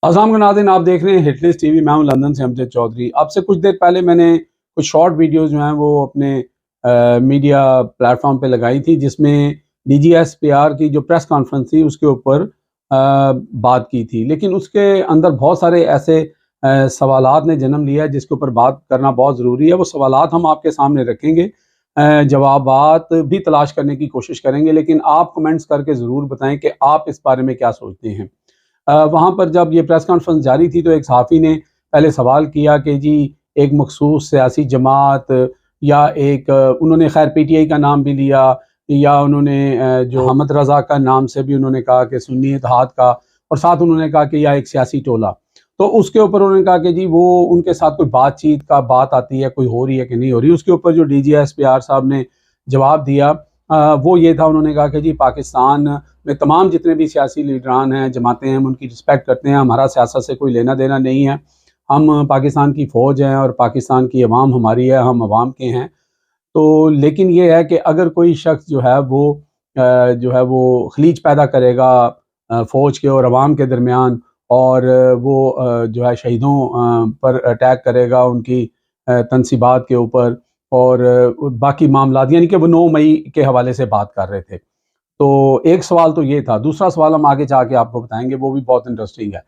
अस्सलाम वालेकुम नाज़रीन, आप देख रहे हैं हिट लिस्ट टीवी। मैं हूं लंदन से अमजद चौधरी। आपसे कुछ देर पहले मैंने कुछ शॉर्ट वीडियोस जो हैं वो अपने मीडिया प्लेटफॉर्म पे लगाई थी, जिसमें DGSPR की जो प्रेस कॉन्फ्रेंस थी उसके ऊपर बात की थी। लेकिन उसके अंदर बहुत सारे ऐसे सवालात ने जन्म लिया जिसके ऊपर बात करना बहुत ज़रूरी है। वो सवालात हम आपके सामने रखेंगे, जवाबात भी तलाश करने की कोशिश करेंगे, लेकिन आप कमेंट्स करके ज़रूर बताएं कि आप इस बारे में क्या सोचते हैं। वहाँ पर जब ये प्रेस कॉन्फ्रेंस जारी थी तो एक सहाफ़ी ने पहले सवाल किया कि जी एक मखसूस सियासी जमात या एक उन्होंने खैर PTI का नाम भी लिया, या उन्होंने जो अहमद रज़ा का नाम से भी उन्होंने कहा कि सुन्नी इत्तेहाद का, और साथ उन्होंने कहा कि या एक सियासी टोला। तो उसके ऊपर उन्होंने कहा कि जी वो उनके साथ कोई बातचीत का बात आती है, कोई हो रही है कि नहीं हो रही। उसके ऊपर जो DGSPR साहब ने जवाब दिया वो ये था, उन्होंने कहा कि जी पाकिस्तान में तमाम जितने भी सियासी लीडरान हैं, जमातें हैं, हम उनकी रिस्पेक्ट करते हैं, हमारा सियासत से कोई लेना देना नहीं है, हम पाकिस्तान की फ़ौज हैं और पाकिस्तान की अवाम हमारी है, हम अवाम के हैं। तो लेकिन ये है कि अगर कोई शख्स जो है वो खलीज पैदा करेगा फ़ौज के और अवाम के दरमियान, और वो जो है शहीदों पर अटैक करेगा, उनकी तनसीबात के ऊपर और बाकी मामलात, यानी कि वो 9 मई के हवाले से बात कर रहे थे। तो एक सवाल तो ये था। दूसरा सवाल हम आगे जाके आपको बताएंगे, वो भी बहुत इंटरेस्टिंग है।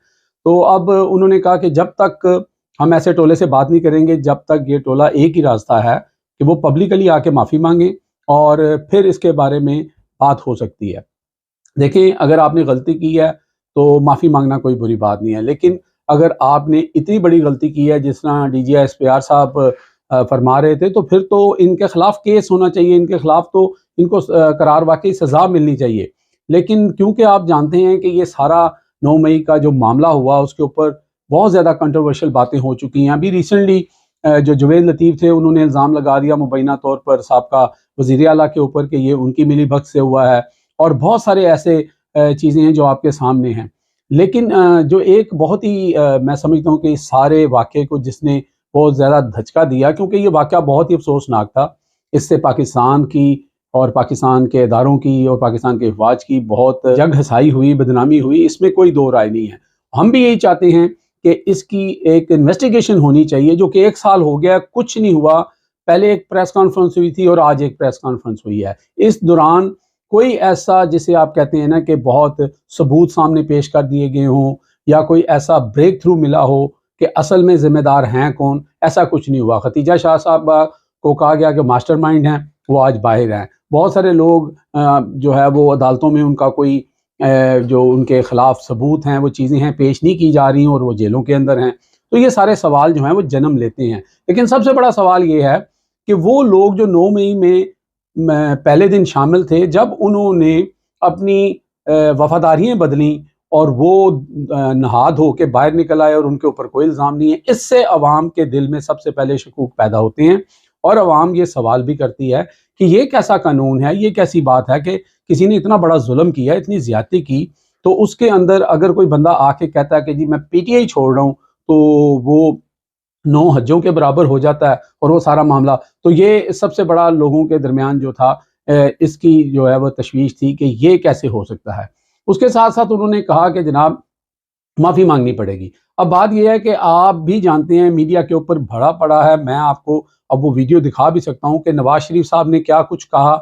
तो अब उन्होंने कहा कि जब तक हम ऐसे टोले से बात नहीं करेंगे, जब तक ये टोला, एक ही रास्ता है कि वो पब्लिकली आके माफ़ी मांगे और फिर इसके बारे में बात हो सकती है। देखिए, अगर आपने गलती की है तो माफ़ी मांगना कोई बुरी बात नहीं है, लेकिन अगर आपने इतनी बड़ी गलती की है जिस तरह DGSPR साहब फरमा रहे थे, तो फिर तो इनके खिलाफ केस होना चाहिए, इनके खिलाफ तो इनको करार वाकई सज़ा मिलनी चाहिए। लेकिन क्योंकि आप जानते हैं कि ये सारा 9 मई का जो मामला हुआ उसके ऊपर बहुत ज़्यादा कंट्रोवर्शियल बातें हो चुकी हैं। अभी रिसेंटली जो जवेद लतीफ़ थे, उन्होंने इल्ज़ाम लगा दिया मुबैना तौर पर साबका वज़ीर आला के ऊपर कि ये उनकी मिलीभगत से हुआ है, और बहुत सारे ऐसे चीज़ें हैं जो आपके सामने हैं। लेकिन जो एक बहुत ही मैं समझता हूँ कि इस सारे वाक़े को जिसने बहुत ज़्यादा धचका दिया, क्योंकि ये वाक़या बहुत ही अफसोसनाक था। इससे पाकिस्तान की और पाकिस्तान के इदारों की और पाकिस्तान के अफवाज की बहुत जग हसाई हुई, बदनामी हुई, इसमें कोई दो राय नहीं है। हम भी यही चाहते हैं कि इसकी एक इन्वेस्टिगेशन होनी चाहिए, जो कि 1 साल हो गया, कुछ नहीं हुआ। पहले एक प्रेस कॉन्फ्रेंस हुई थी और आज एक प्रेस कॉन्फ्रेंस हुई है। इस दौरान कोई ऐसा, जिसे आप कहते हैं ना कि बहुत सबूत सामने पेश कर दिए गए हों, या कोई ऐसा ब्रेक थ्रू मिला हो कि असल में ज़िम्मेदार हैं कौन, ऐसा कुछ नहीं हुआ। खतीजा शाह साहब को कहा गया कि मास्टरमाइंड हैं, वो आज बाहर हैं। बहुत सारे लोग जो है वो अदालतों में उनका कोई जो उनके खिलाफ सबूत हैं, वो चीज़ें हैं, पेश नहीं की जा रही और वो जेलों के अंदर हैं। तो ये सारे सवाल जो हैं वो जन्म लेते हैं। लेकिन सबसे बड़ा सवाल ये है कि वो लोग जो 9 मई में पहले दिन शामिल थे, जब उन्होंने अपनी वफादारियाँ बदली और वो नहा धो के बाहर निकल आए और उनके ऊपर कोई इल्ज़ाम नहीं है, इससे अवाम के दिल में सबसे पहले शकूक पैदा होते हैं। और अवाम ये सवाल भी करती है कि ये कैसा कानून है, ये कैसी बात है कि किसी ने इतना बड़ा जुल्म किया, इतनी ज़्यादती की, तो उसके अंदर अगर कोई बंदा आके कहता है कि जी मैं PTI छोड़ रहा हूँ, तो वो 9 हज्जों के बराबर हो जाता है और वो सारा मामला। तो ये सबसे बड़ा लोगों के दरमियान जो था, इसकी जो है वो तशवीश थी कि ये कैसे हो सकता है। उसके साथ साथ उन्होंने कहा कि जनाब माफ़ी मांगनी पड़ेगी। अब बात यह है कि आप भी जानते हैं, मीडिया के ऊपर भरा पड़ा है। मैं आपको अब वो वीडियो दिखा भी सकता हूँ कि नवाज शरीफ साहब ने क्या कुछ कहा।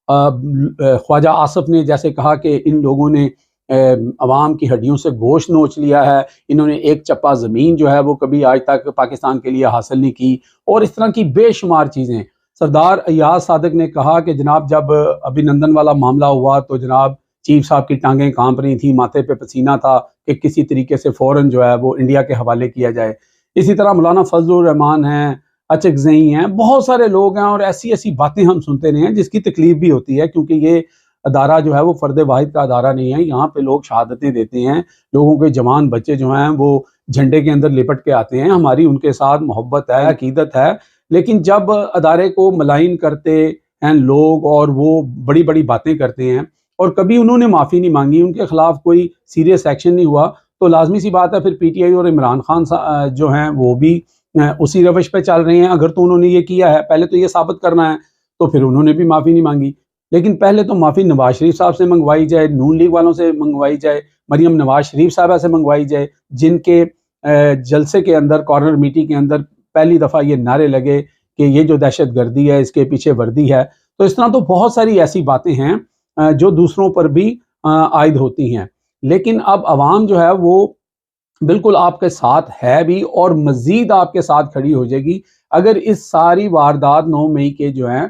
ख्वाजा आसफ ने जैसे कहा कि इन लोगों ने अवाम की हड्डियों से गोश्त नोच लिया है, इन्होंने एक चप्पा ज़मीन जो है वो कभी आज तक पाकिस्तान के लिए हासिल नहीं की, और इस तरह की बेशुमार चीज़ें। सरदार अय्याज सादिक ने कहा कि जनाब जब अभिनंदन वाला मामला हुआ तो जनाब चीफ साहब की टांगें कांप रही थी, माथे पे पसीना था कि किसी तरीके से फ़ौरन जो है वो इंडिया के हवाले किया जाए। इसी तरह मौलाना फजलुर रहमान हैं, अचकज़ई हैं, बहुत सारे लोग हैं, और ऐसी ऐसी बातें हम सुनते रहे हैं जिसकी तकलीफ भी होती है, क्योंकि ये अदारा जो है वो फ़र्द वाहिद का अदारा नहीं है। यहाँ पे लोग शहादतें देते हैं, लोगों के जवान बच्चे जो हैं वो झंडे के अंदर लिपट के आते हैं। हमारी उनके साथ मोहब्बत है, अकीदत है, लेकिन जब अदारे को मलाइन करते हैं लोग और वो बड़ी बड़ी बातें करते हैं और कभी उन्होंने माफ़ी नहीं मांगी, उनके खिलाफ कोई सीरियस एक्शन नहीं हुआ, तो लाजमी सी बात है फिर PTI और इमरान खान जो हैं वो भी उसी रवश पे चल रहे हैं। अगर तो उन्होंने ये किया है, पहले तो ये साबित करना है, तो फिर उन्होंने भी माफ़ी नहीं मांगी। लेकिन पहले तो माफ़ी नवाज शरीफ साहब से मंगवाई जाए, नून लीग वालों से मंगवाई जाए, مریم نواز شریف صاحبہ سے منگوائی جائے، جن کے جلسے کے اندر، کارنر میٹنگ کے اندر پہلی دفعہ یہ نعرے لگے کہ یہ جو دہشت گردی ہے اس کے پیچھے وردی ہے. تو اس طرح تو بہت ساری ایسی باتیں ہیں جو دوسروں پر بھی عائد ہوتی ہیں. لیکن اب عوام جو ہے وہ بالکل آپ کے ساتھ ہے بھی، اور مزید آپ کے ساتھ کھڑی ہو جائے گی اگر اس ساری واردات 9 مئی کے جو ہیں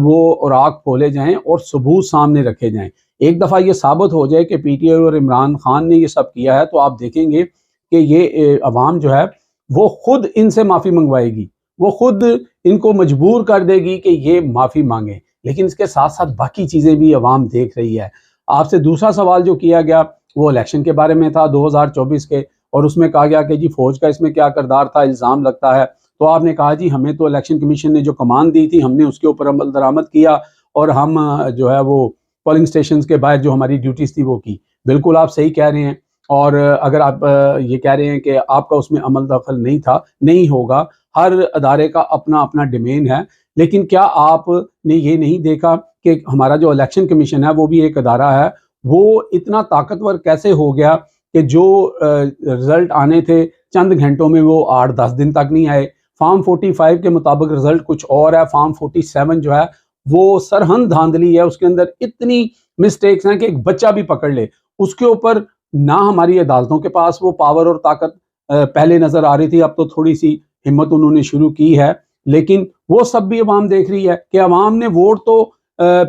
وہ اوراق کھولے جائیں اور ثبوت سامنے رکھے جائیں. ایک دفعہ یہ ثابت ہو جائے کہ پی ٹی آئی اور عمران خان نے یہ سب کیا ہے، تو آپ دیکھیں گے کہ یہ عوام جو ہے وہ خود ان سے معافی منگوائے گی، وہ خود ان کو مجبور کر دے گی کہ یہ معافی مانگیں. لیکن اس کے ساتھ ساتھ باقی چیزیں بھی عوام دیکھ رہی ہے. آپ سے دوسرا سوال جو کیا گیا وہ الیکشن کے بارے میں تھا 2024 کے، اور اس میں کہا گیا کہ جی فوج کا اس میں کیا کردار تھا، الزام لگتا ہے. تو آپ نے کہا جی ہمیں تو الیکشن کمیشن نے جو کمان دی تھی ہم نے اس کے اوپر عمل درآمد کیا، اور ہم جو ہے وہ پولنگ سٹیشنز کے باہر جو ہماری ڈیوٹیز تھی وہ کی. بالکل آپ صحیح کہہ رہے ہیں. اور اگر آپ یہ کہہ رہے ہیں کہ آپ کا اس میں عمل دخل نہیں تھا، نہیں ہوگا، ہر ادارے کا اپنا اپنا ڈومین ہے. لیکن کیا آپ نے یہ نہیں دیکھا کہ ہمارا جو الیکشن کمیشن ہے وہ بھی ایک ادارہ ہے، وہ اتنا طاقتور کیسے ہو گیا کہ جو رزلٹ آنے تھے چند گھنٹوں میں وہ 8-10 دن تک نہیں آئے. فارم 45 کے مطابق رزلٹ کچھ اور ہے، فارم 47 جو ہے وہ سرہند دھاندلی ہے، اس کے اندر اتنی مسٹیکس ہیں کہ ایک بچہ بھی پکڑ لے. اس کے اوپر نہ ہماری عدالتوں کے پاس وہ پاور اور طاقت پہلے نظر آ رہی تھی، اب تو تھوڑی سی ہمت انہوں نے شروع کی ہے. لیکن وہ سب بھی عوام دیکھ رہی ہے کہ عوام نے ووٹ تو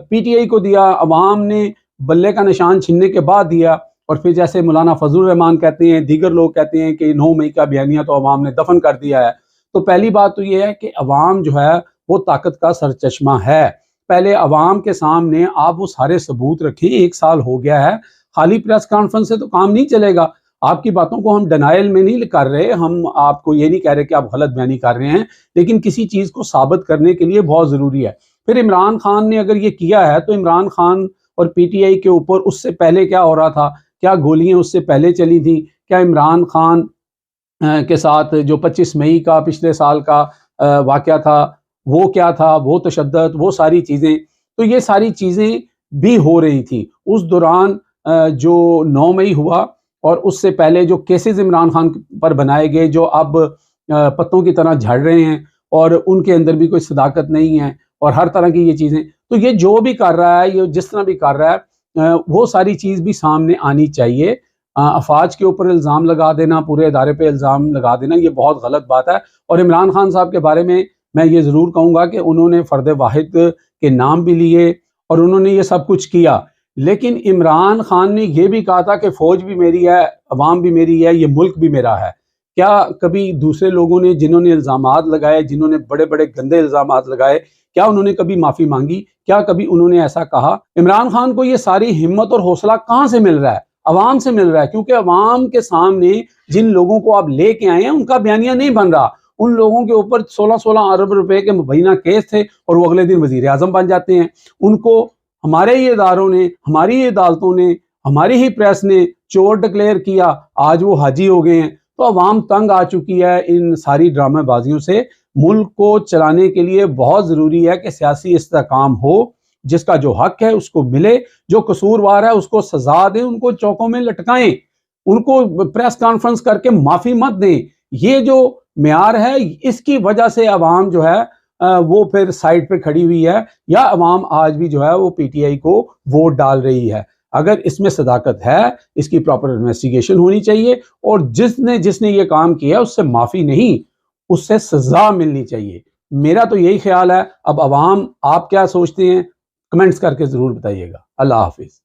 پی ٹی آئی کو دیا، عوام نے بلے کا نشان چھیننے کے بعد دیا، اور پھر جیسے مولانا فضل الرحمان کہتے ہیں، دیگر لوگ کہتے ہیں کہ 9 مئی کا بیانیہ تو عوام نے دفن کر دیا ہے. تو پہلی بات تو یہ ہے کہ عوام جو ہے وہ طاقت کا سرچشمہ ہے. پہلے عوام کے سامنے آپ وہ سارے ثبوت رکھیں. 1 سال ہو گیا ہے، خالی پریس کانفرنس سے تو کام نہیں چلے گا. آپ کی باتوں کو ہم ڈینائل میں نہیں کر رہے، ہم آپ کو یہ نہیں کہہ رہے کہ آپ غلط بیانی کر رہے ہیں، لیکن کسی چیز کو ثابت کرنے کے لیے بہت ضروری ہے. پھر عمران خان نے اگر یہ کیا ہے تو عمران خان اور پی ٹی آئی کے اوپر اس سے پہلے کیا ہو رہا تھا، کیا گولیاں اس سے پہلے چلی تھیں، کیا عمران خان کے ساتھ جو 25 مئی کا پچھلے سال کا واقعہ تھا وہ کیا تھا، وہ تشدد، وہ ساری چیزیں. تو یہ ساری چیزیں بھی ہو رہی تھیں اس دوران جو 9 مئی ہوا، اور اس سے پہلے جو کیسز عمران خان پر بنائے گئے جو اب پتوں کی طرح جھڑ رہے ہیں، اور ان کے اندر بھی کوئی صداقت نہیں ہے، اور ہر طرح کی یہ چیزیں. تو یہ جو بھی کر رہا ہے، یہ جس طرح بھی کر رہا ہے، وہ ساری چیز بھی سامنے آنی چاہیے. افواج کے اوپر الزام لگا دینا، پورے ادارے پہ الزام لگا دینا، یہ بہت غلط بات ہے. اور عمران خان صاحب کے بارے میں یہ ضرور کہوں گا کہ انہوں نے فرد واحد کے نام بھی لیے اور انہوں نے یہ سب کچھ کیا. لیکن عمران خان نے یہ بھی کہا تھا کہ فوج بھی میری ہے، عوام بھی میری ہے، یہ ملک بھی میرا ہے. کیا کبھی دوسرے لوگوں نے جنہوں نے الزامات لگائے، جنہوں نے بڑے بڑے گندے الزامات لگائے، کیا انہوں نے کبھی معافی مانگی؟ کیا کبھی انہوں نے ایسا کہا؟ عمران خان کو یہ ساری ہمت اور حوصلہ کہاں سے مل رہا ہے؟ عوام سے مل رہا ہے، کیونکہ عوام کے سامنے جن لوگوں کو آپ لے کے آئے ہیں ان کا بیانیہ نہیں بن رہا. ان لوگوں کے اوپر 16 ارب روپے کے مبینہ کیس تھے اور وہ اگلے دن وزیر اعظم بن جاتے ہیں. ان کو ہمارے ہی اداروں نے، ہماری ہی عدالتوں نے، ہماری ہی پریس نے چور ڈکلیئر کیا، آج وہ حاجی ہو گئے ہیں. تو عوام تنگ آ چکی ہے ان ساری ڈرامہ بازیوں سے. ملک کو چلانے کے لیے بہت ضروری ہے کہ سیاسی استحکام ہو، جس کا جو حق ہے اس کو ملے، جو قصوروار ہے اس کو سزا دیں، ان کو چوکوں میں لٹکائیں، ان کو پریس کانفرنس کر کے معافی مت دیں. یہ جو معیار ہے اس کی وجہ سے عوام جو ہے وہ پھر سائڈ پہ کھڑی ہوئی ہے، یا عوام آج بھی جو ہے وہ پی ٹی آئی کو ووٹ ڈال رہی ہے. اگر اس میں صداقت ہے، اس کی پراپر انویسٹیگیشن ہونی چاہیے، اور جس نے یہ کام کیا اس سے معافی نہیں، اس سے سزا ملنی چاہیے. میرا تو یہی خیال ہے. اب عوام آپ کیا سوچتے ہیں کمنٹس کر کے ضرور بتائیے گا. اللہ حافظ.